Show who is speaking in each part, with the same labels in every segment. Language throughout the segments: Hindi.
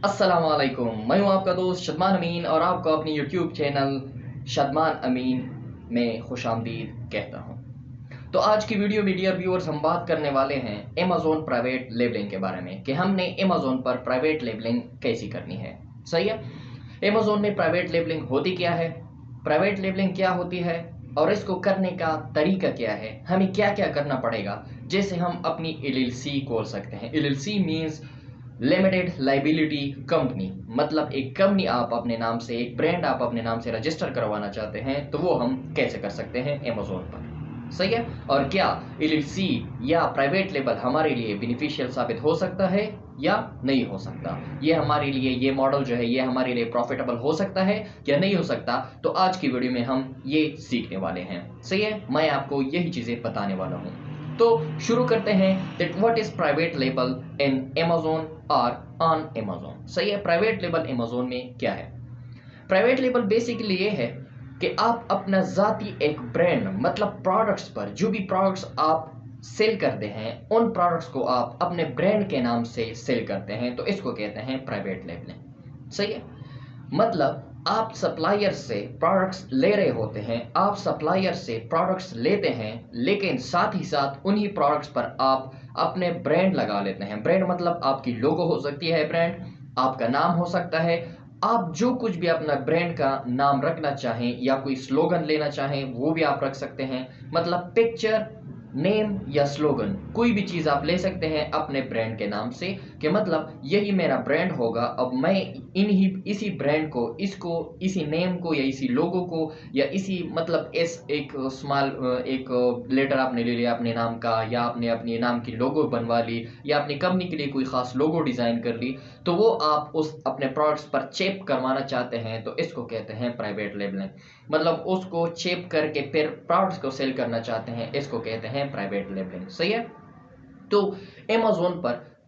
Speaker 1: अस्सलाम वालेकुम। मैं हूं आपका दोस्त शदमान अमीन और आपको अपनी यूट्यूब चैनल शदमान अमीन में खुशामदीद कहता हूं। तो आज की वीडियो में डियर व्यूअर्स हम बात करने वाले हैं अमेज़न प्राइवेट लेबलिंग के बारे में कि हमने अमेज़न पर प्राइवेट लेबलिंग कैसी करनी है। सही है। अमेज़न में प्राइवेट लेबलिंग होती क्या है, प्राइवेट लेबलिंग क्या होती है और इसको करने का तरीका क्या है, हमें क्या क्या करना पड़ेगा। जैसे हम अपनी एलएलसी खोल सकते हैं। LLC means limited liability company, मतलब एक कंपनी आप अपने नाम से, एक ब्रांड आप अपने नाम से रजिस्टर करवाना चाहते हैं तो वो हम कैसे कर सकते हैं अमेज़न पर। सही है। और क्या एलएलसी या प्राइवेट लेबल हमारे लिए बेनिफिशियल साबित हो सकता है या नहीं हो सकता, ये हमारे लिए, ये मॉडल जो है ये हमारे लिए प्रॉफिटेबल हो सकता है या नहीं हो सकता। तो आज की वीडियो में हम ये सीखने वाले हैं। सही है, मैं आपको यही चीजें बताने वाला हूं। तो शुरू करते हैं that what is private label in Amazon और ऑन अमेज़न। सही है। प्राइवेट लेबल अमेज़न में क्या है? प्राइवेट लेबल बेसिकली ये है कि आप अपना जाती एक ब्रांड, मतलब प्रोडक्ट्स पर, जो भी प्रोडक्ट्स आप सेल करते हैं उन प्रोडक्ट्स को आप अपने ब्रांड के नाम से सेल करते हैं, तो इसको कहते हैं प्राइवेट लेबलिंग। सही है। मतलब आप सप्लायर से प्रोडक्ट्स ले रहे होते हैं, आप सप्लायर से प्रोडक्ट्स लेते हैं, लेकिन साथ ही साथ उन्हीं प्रोडक्ट्स पर आप अपने ब्रांड लगा लेते हैं। ब्रांड मतलब आपकी लोगो हो सकती है, ब्रांड आपका नाम हो सकता है। आप जो कुछ भी अपना ब्रांड का नाम रखना चाहें या कोई स्लोगन लेना चाहें वो भी आप रख सकते हैं। मतलब पिक्चर, नेम या स्लोगन, कोई भी चीज आप ले सकते हैं अपने ब्रांड के नाम से, कि मतलब यही मेरा ब्रांड होगा। अब मैं इन्हीं इसी ब्रांड को, इसको, इसी नेम को या इसी लोगो को या इसी, मतलब इस एक स्मॉल एक लेटर आपने ले लिया अपने नाम का, या आपने अपने नाम की लोगो बनवा ली, या अपनी कंपनी के लिए कोई खास लोगो डिजाइन कर ली, तो वो आप उस अपने प्रोडक्ट्स पर चेप करवाना चाहते हैं, तो इसको कहते हैं प्राइवेट लेबलिंग। मतलब उसको चेप करके फिर प्रोडक्ट्स को सेल करना चाहते हैं, इसको कहते हैं प्राइवेट लेबलिंग। सही है। तो अमेज़न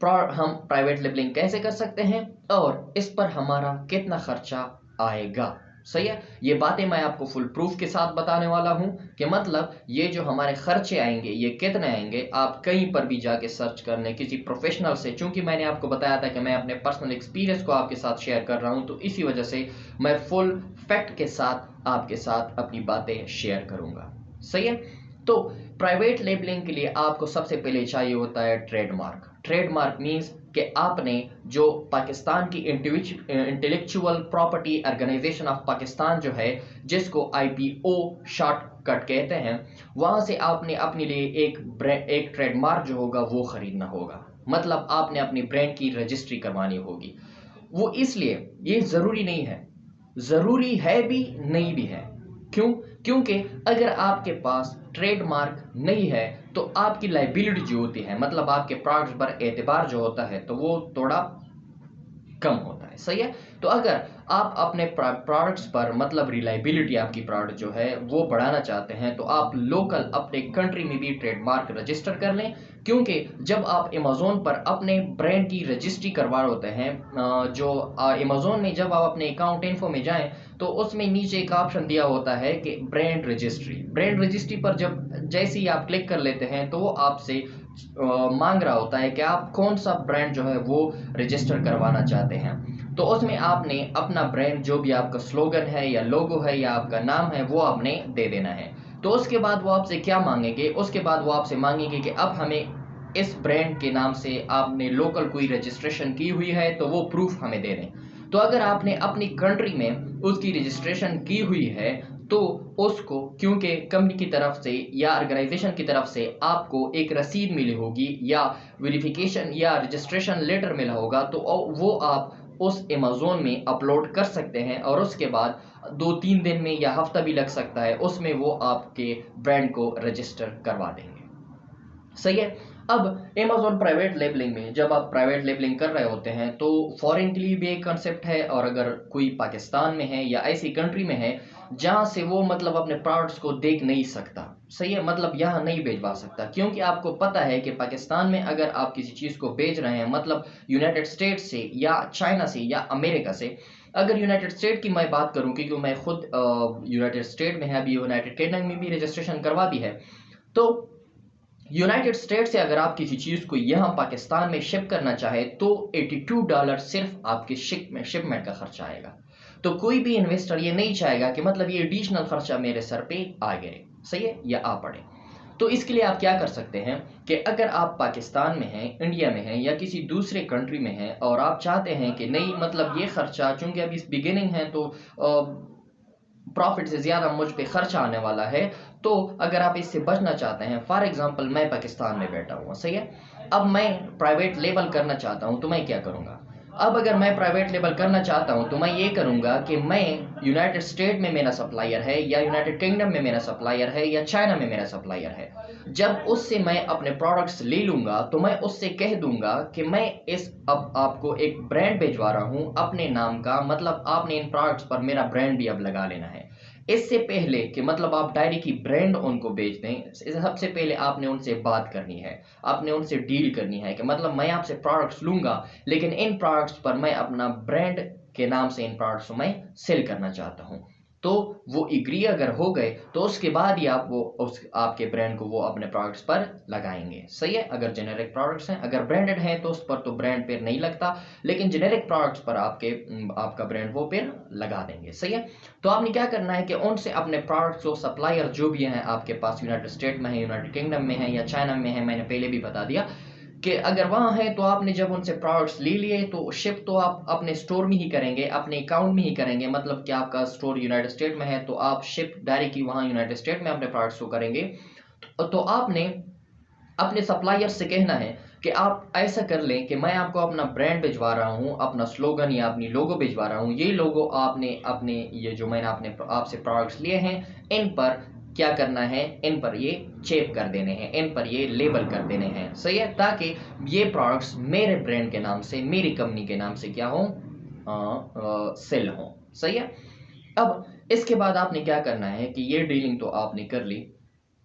Speaker 1: पर हम प्राइवेट लेबलिंग कैसे कर सकते हैं और इस पर हमारा कितना खर्चा आएगा। सही है। ये बातें मैं आपको फुल प्रूफ के साथ बताने वाला हूं कि मतलब ये जो हमारे खर्चे आएंगे ये कितने आएंगे। आप कहीं पर भी जाके सर्च करने किसी प्रोफेशनल से, चूंकि मैंने आपको बताया था कि मैं अपने पर्सनल एक्सपीरियंस को आपके साथ शेयर कर रहा हूं, तो इसी वजह से मैं फुल फैक्ट के साथ आपके साथ अपनी बातें शेयर करूंगा। सही है। तो प्राइवेट लेबलिंग के लिए आपको सबसे पहले चाहिए होता है ट्रेडमार्क। ट्रेडमार्क मींस कि आपने जो पाकिस्तान की intellectual property organisation of Pakistan जो है, जिसको आईपीओ शॉर्टकट कहते हैं, वहां से आपने अपने लिए एक ट्रेडमार्क जो होगा वो खरीदना होगा। मतलब आपने अपनी ब्रांड की रजिस्ट्री करवानी होगी। वो इसलिए, ये जरूरी नहीं है, जरूरी है भी नहीं भी है। क्यों? क्योंकि अगर आपके पास ट्रेडमार्क नहीं है तो आपकी लाइबिलिटी जो होती है, मतलब आपके प्रोडक्ट पर एतबार जो होता है, तो वो थोड़ा कम होता है। सही है। तो अगर आप अपने प्रोडक्ट्स पर, मतलब रिलायबिलिटी आपकी प्रोडक्ट जो है वो बढ़ाना चाहते हैं, तो आप लोकल अपने कंट्री में भी ट्रेडमार्क रजिस्टर कर लें। क्योंकि जब आप अमेज़न पर अपने ब्रांड की रजिस्ट्री करवा होते हैं, जो अमेज़न में जब आप अपने अकाउंट इन्फो में जाएं तो उसमें नीचे एक ऑप्शन दिया होता है कि ब्रांड रजिस्ट्री। ब्रांड रजिस्ट्री पर जब जैसे ही आप क्लिक कर लेते हैं तो वो आपसे मांग रहा होता है कि आप कौन सा ब्रांड जो है वो रजिस्टर करवाना चाहते हैं। तो उसमें आपने अपना ब्रांड, जो भी आपका स्लोगन है या लोगो है या आपका नाम है, वो आपने दे देना है। तो उसके बाद वो आपसे क्या मांगेंगे? उसके बाद वो आपसे मांगेंगे कि अब हमें इस ब्रांड के नाम से आपने लोकल कोई रजिस्ट्रेशन की हुई है तो वो प्रूफ हमें दे दें। तो अगर आपने अपनी कंट्री में उसकी रजिस्ट्रेशन की हुई है तो उसको, क्योंकि कंपनी की तरफ से या ऑर्गेनाइजेशन की तरफ से आपको एक रसीद मिली होगी या वेरिफिकेशन या रजिस्ट्रेशन लेटर मिला होगा, तो वो आप उस अमेज़न में अपलोड कर सकते हैं और उसके बाद 2-3 दिन में या हफ्ता भी लग सकता है, उसमें वो आपके ब्रांड को रजिस्टर करवा देंगे। सही है। अब अमेज़न प्राइवेट लेबलिंग में जब आप प्राइवेट लेबलिंग कर रहे होते हैं तो फॉरेन के लिए भी एक कंसेप्ट है, और अगर कोई पाकिस्तान में है या ऐसी कंट्री में है जहां से वो, मतलब अपने प्रोडक्ट्स को देख नहीं सकता। सही है। मतलब यहाँ नहीं भेजवा सकता, क्योंकि आपको पता है कि पाकिस्तान में अगर आप किसी चीज को बेच रहे हैं, मतलब यूनाइटेड स्टेट से या चाइना से या अमेरिका से, अगर यूनाइटेड स्टेट की मैं बात करूं, क्योंकि मैं खुद यूनाइटेड स्टेट में है, अभी यूनाइटेड किंगडम में भी रजिस्ट्रेशन करवा दी है, तो यूनाइटेड स्टेट से अगर आप किसी चीज़ को यहाँ पाकिस्तान में शिप करना चाहे तो $82 सिर्फ आपके शिपमेंट का खर्चा आएगा। तो कोई भी इन्वेस्टर ये नहीं चाहेगा कि मतलब ये एडिशनल खर्चा मेरे सर पे आ गए, सही है, या आ पड़े। तो इसके लिए आप क्या कर सकते हैं कि अगर आप पाकिस्तान में हैं, इंडिया में हैं या किसी दूसरे कंट्री में हैं और आप चाहते हैं कि नहीं मतलब ये खर्चा चूंकि अभी इस बिगिनिंग है तो प्रॉफिट से ज़्यादा मुझ पे खर्चा आने वाला है, तो अगर आप इससे बचना चाहते हैं, फॉर एग्जांपल मैं पाकिस्तान में बैठा हुआ, सही है, अब मैं प्राइवेट लेवल करना चाहता हूं तो मैं क्या करूंगा। अब अगर मैं प्राइवेट लेवल करना चाहता हूं तो मैं ये करूंगा कि मैं यूनाइटेड स्टेट में मेरा सप्लायर है या यूनाइटेड किंगडम में मेरा सप्लायर है या चाइना में मेरा सप्लायर है, जब उससे मैं अपने प्रोडक्ट्स ले लूंगा तो मैं उससे कह दूंगा कि मैं इस अब आपको एक ब्रांड भिजवा रहा हूं अपने नाम का, मतलब आपने इन प्रोडक्ट्स पर मेरा ब्रांड भी अब लगा लेना है। इससे पहले कि मतलब आप डायरेक्ट की ब्रांड उनको बेच दें, सबसे पहले आपने उनसे बात करनी है, आपने उनसे डील करनी है कि मतलब मैं आपसे प्रोडक्ट्स लूंगा लेकिन इन प्रोडक्ट्स पर मैं अपना ब्रांड के नाम से इन प्रोडक्ट्स को मैं सेल करना चाहता हूं। तो वो एग्री अगर हो गए तो उसके बाद ही आप वो उस आपके ब्रांड को वो अपने प्रोडक्ट्स पर लगाएंगे, सही है। अगर जेनेरिक प्रोडक्ट्स हैं, अगर ब्रांडेड हैं तो उस पर तो ब्रांड पेर नहीं लगता, लेकिन जेनेरिक प्रोडक्ट्स पर आपका ब्रांड वो पेर लगा देंगे, सही है। तो आपने क्या करना है कि उनसे अपने प्रोडक्ट्स को, सप्लायर जो भी हैं आपके पास, यूनाइटेड स्टेट में है, यूनाइटेड किंगडम में है या चाइना में है, मैंने पहले भी बता दिया कि अगर वहाँ है तो आपने जब उनसे प्रोडक्ट्स ले लिए तो शिप तो आप अपने स्टोर में ही करेंगे, अपने अकाउंट में ही करेंगे, मतलब कि आपका स्टोर यूनाइटेड स्टेट में है तो आप शिप डायरेक्टली वहाँ यूनाइटेड स्टेट में अपने प्रोडक्ट्स को करेंगे। तो आपने अपने सप्लायर से कहना है कि आप ऐसा कर लें कि मैं आपको अपना ब्रांड भिजवा रहा हूँ, अपना स्लोगन या अपनी लोगो भिजवा रहा हूँ, ये लोगो आपने अपने ये जो मैंने आपने आपसे प्रोडक्ट्स लिए हैं इन पर क्या करना है, इन पर ये चेप कर देने हैं, इन पर ये लेबल कर देने हैं, सही है, ताकि ये प्रोडक्ट्स मेरे ब्रांड के नाम से, मेरी कंपनी के नाम से क्या हो, सेल हो, सही है। अब इसके बाद आपने क्या करना है कि ये डीलिंग तो आपने कर ली।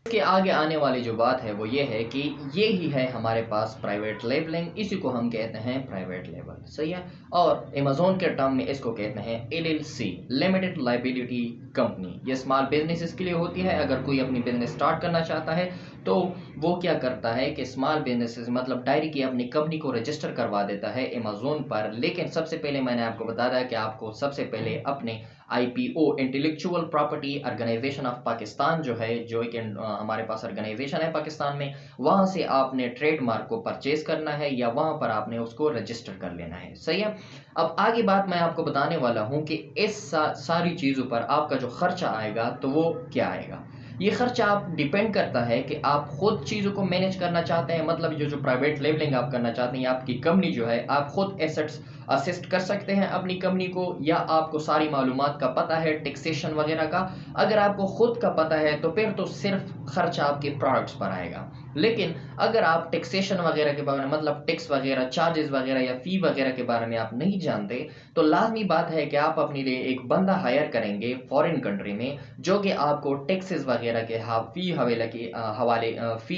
Speaker 1: इसके आगे आने वाली जो बात है वो ये है कि ये ही है हमारे पास प्राइवेट लेबलिंग, इसी को हम कहते हैं प्राइवेट लेबल, सही है। और अमेज़न के टर्म में इसको कहते हैं LLC, लिमिटेड लाइबिलिटी कंपनी। ये स्मॉल बिजनेसेस के लिए होती है। अगर कोई अपनी बिजनेस स्टार्ट करना चाहता है तो वो क्या करता है कि स्मॉल बिजनेसेस मतलब डायरेक्टली अपनी कंपनी को रजिस्टर करवा देता है अमेज़न पर। लेकिन सबसे पहले मैंने आपको बताया कि आपको सबसे पहले अपने IPO, intellectual property organisation of Pakistan जो है, जो एक हमारे पास ऑर्गेनाइजेशन है पाकिस्तान में, वहां से आपने ट्रेडमार्क को परचेज करना है या वहां पर आपने उसको रजिस्टर कर लेना है, सही है। अब आगे बात मैं आपको बताने वाला हूं कि इस सारी चीज़ों पर आपका जो खर्चा आएगा तो वो क्या आएगा। ये खर्चा आप डिपेंड करता है कि आप खुद चीज़ों को मैनेज करना चाहते हैं, मतलब जो प्राइवेट लेबलिंग आप करना चाहते हैं, आपकी कंपनी जो है, आप खुद एसेट्स असिस्ट कर सकते हैं अपनी कंपनी को, या आपको सारी मालूमात का पता है टैक्सेशन वगैरह का। अगर आपको खुद का पता है तो फिर तो सिर्फ खर्चा आपके प्रोडक्ट्स पर आएगा। लेकिन अगर आप टैक्सेशन वगैरह के बारे में, मतलब टैक्स वगैरह, चार्जेस वगैरह या फी वगैरह के बारे में आप नहीं जानते, तो लाजमी बात है कि आप अपने लिए एक बंदा हायर करेंगे फॉरेन कंट्री में, जो कि आपको टैक्सेस वगैरह के फी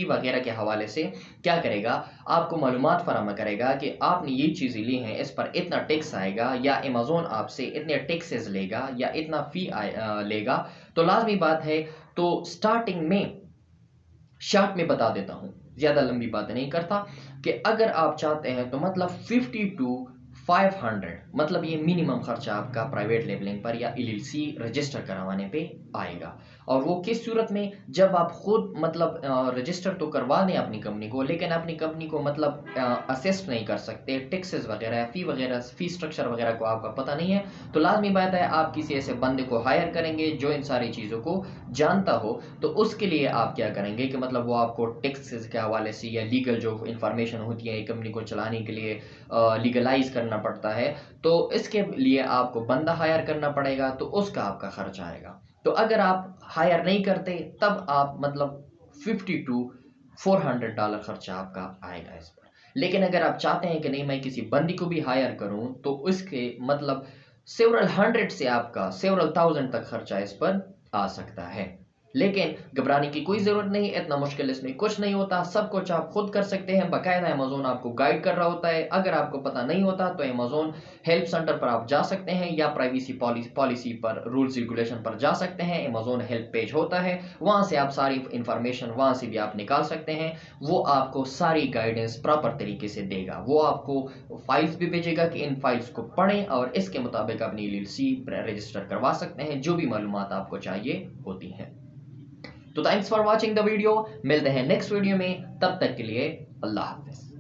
Speaker 1: वगैरह के हवाले से क्या करेगा, आपको मालूमात फराहम करेगा कि आपने ये चीज़ें ली हैं, इस पर इतना टैक्स आएगा, या अमेज़न आपसे इतने टैक्सेस लेगा या इतना फी लेगा। तो लाजमी बात है, तो स्टार्टिंग में शॉर्ट में बता देता हूँ, ज़्यादा लंबी बातें नहीं करता, कि अगर आप चाहते हैं तो मतलब 50 to 500, मतलब ये मिनिमम खर्चा आपका प्राइवेट लेबलिंग पर या LLC रजिस्टर करवाने पे आएगा। और वो किस सूरत में, जब आप खुद मतलब रजिस्टर तो करवा दें अपनी कंपनी को, लेकिन अपनी कंपनी को मतलब असेस्ट नहीं कर सकते, टैक्सेस वगैरह, फी स्ट्रक्चर वगैरह को आपका पता नहीं है, तो लाजमी बात है आप किसी ऐसे बंदे को हायर करेंगे जो इन सारी चीज़ों को जानता हो। तो उसके लिए आप क्या करेंगे कि मतलब वो आपको टैक्सेस के हवाले से या लीगल जो इंफॉर्मेशन होती है कंपनी को चलाने के लिए लीगलाइज करना पड़ता है, तो इसके लिए आपको बंदा हायर करना पड़ेगा, तो उसका आपका खर्च आएगा। तो अगर आप हायर नहीं करते तब आप मतलब $50 to 400 खर्चा आपका आएगा इस पर। लेकिन अगर आप चाहते हैं कि नहीं मैं किसी बंदी को भी हायर करूं, तो उसके मतलब सेवरल हंड्रेड से आपका सेवरल थाउजेंड तक खर्चा इस पर आ सकता है। लेकिन घबराने की कोई ज़रूरत नहीं, इतना मुश्किल इसमें कुछ नहीं होता, सब कुछ आप खुद कर सकते हैं। बाकायदा अमेज़न आपको गाइड कर रहा होता है। अगर आपको पता नहीं होता तो अमेज़न हेल्प सेंटर पर आप जा सकते हैं या प्राइवेसी पॉलिसी पर, रूल्स रेगुलेशन पर जा सकते हैं। अमेज़न हेल्प पेज होता है, वहाँ से आप सारी इंफॉर्मेशन वहाँ से भी आप निकाल सकते हैं। वो आपको सारी गाइडेंस प्रॉपर तरीके से देगा। वो आपको फाइल्स भी भेजेगा कि इन फाइल्स को पढ़ें और इसके मुताबिक अपनी LLC रजिस्टर करवा सकते हैं, जो भी मालूमात आपको चाहिए होती हैं। तो thanks for watching the video, मिलते हैं नेक्स्ट वीडियो में, तब तक के लिए अल्लाह हाफिज।